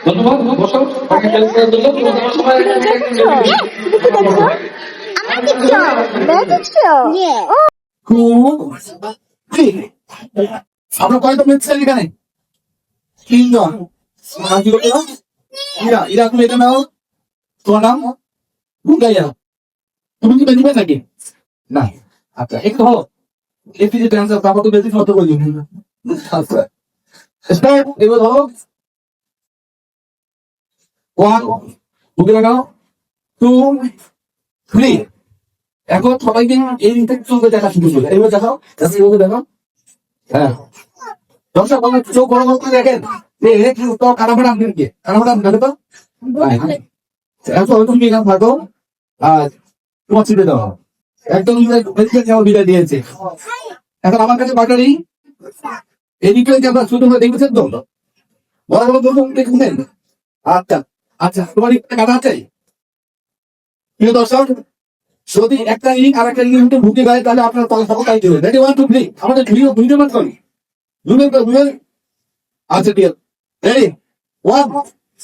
ধন্যবাদ, বসো। আমাকে হেল্প করার জন্য তোমার সবাই আমরা কয়টা পেয়েছি এখানে? 3 জন। কি করতে দাও? ইরা, ইরা তুমি এটা নাও। তোমার নাম? বুঙ্গাইয়া। তুমি কি বেঁচে নাকি? না। আচ্ছা, একটু হলো। এপিজে ট্রান্সফার বাবা তো বেশি মতো বলি। আচ্ছা। স্টার্ট, এবার হলো। 1 বুকে লাগাও। 2 3 এখন সবাইকে এই দিক থেকে চলবে দেখা শুরু করবে। এইবার দেখাও, এইভাবে দেখাও। হ্যাঁ, দর্শক বাবা চোখ বড় করে দেখেন যে এর কি উত্তর কারামাটা আপনি কি কারামাটা আপনি তো এখন তুমি এখানে থাকো আর তোমার ছিটে দাও একদম মেডিকেল বিদায় দিয়েছে। এখন আমার কাছে বাটা নেই, এদিকে আমরা শুধু দেখেছেন তো বড় বড় প্রথম দেখবেন। আচ্ছা আচ্ছা, তোমার একটা কাটা আছে প্রিয় দর্শক, যদি একটা ইনিং আর একটা ইনিং ঢুকে যায় তাহলে আপনার তলা সব তাই দেবে। রেডি 1 2 3 আমাদের ভিডিও মান করি দুজন। আচ্ছা ঠিক আছে, রেডি 1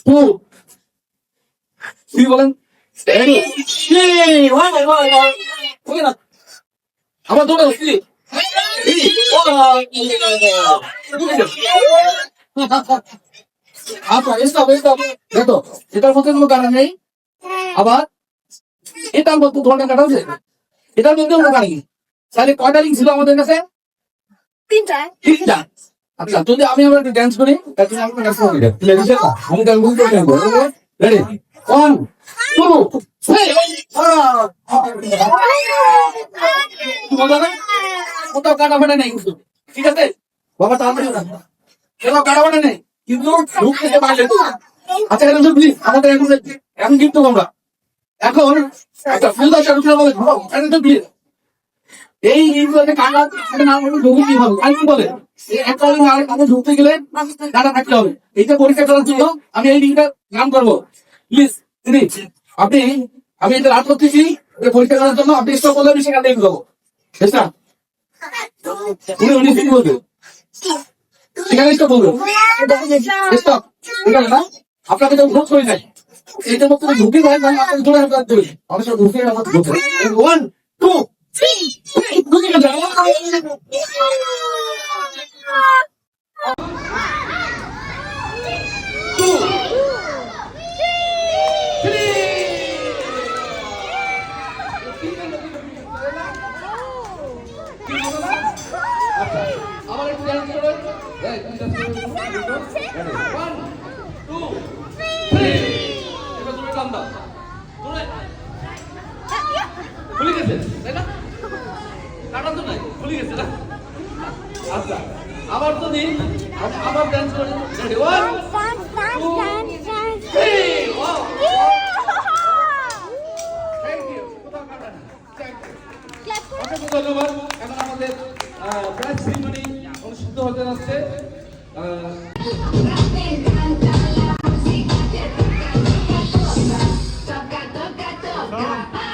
2 3 বলেন। রেডি আমার দৌড়ে আসছি। আচ্ছা স্টপ স্টপ, দেখো এটার মধ্যে কোনো কারণ নেই, আবার এটার মধ্যে তোমার কাটা আছে, এটার মধ্যে কোনো কারণ নেই। তাহলে কয়টা রিং ছিল আমাদের কাছে? 3টা। আচ্ছা, যদি আমি আবার একটু ড্যান্স করি তাহলে আমি ড্যান্স করি, আমি ড্যান্স করব। রেডি 1 2 3 কোথাও কাটা ফাটা নেই কিন্তু, ঠিক আছে বাবা? তাড়াতাড়ি কোথাও কাটা ফাটা নেই কিন্তু ঢুকতে পারলে। আচ্ছা এখন প্লিজ আমাদের এখন কিন্তু আমরা এখন একটা ফুল দশা ঢুকতে বলে এখন প্লিজ এই জিনিসগুলোকে কাটা নাম হলো ঢুকুন কি হবে আমি বলে একটা আর কাছে ঢুকতে গেলে কাটা থাকতে হবে। এইটা পরীক্ষা করার জন্য আমি এই লিঙ্কটা নাম করবো প্লিজ। আপনি আমি এটা রাত করতেছি পরীক্ষা করার জন্য, আপনি স্টপ করলে আমি সেখান থেকে দেবো। উনি ফিরে বলবে সেখানে স্টপ বলবে স্টপ, ঠিক আছে না? আপনাকে তো ভোট করে নাই এইটার মধ্যে ঢুকে যায় মানে আপনাকে ধরে আপনার ধরে অনেক সময় ঢুকে আমার ঢুকে 1 2 3 ঢুকে গেছে। আবার একটু ড্যান্স করো। এই 1 2 3 এবার তুমি টান দাও। ধরে খুলে গেছে তাই না? কাটা তো নাই, খুলে গেছে না? আচ্ছা আবার যদি আবার ড্যান্স করো। Ready 1 2 3 wow thank you. কোথাও কাটা না, থ্যাংক ইউ, অসংখ্য ধন্যবাদ। এখন আমাদের প্রাইজ সেরিমনি অনুষ্ঠিত হতে যাচ্ছে। Toca, toca, toca.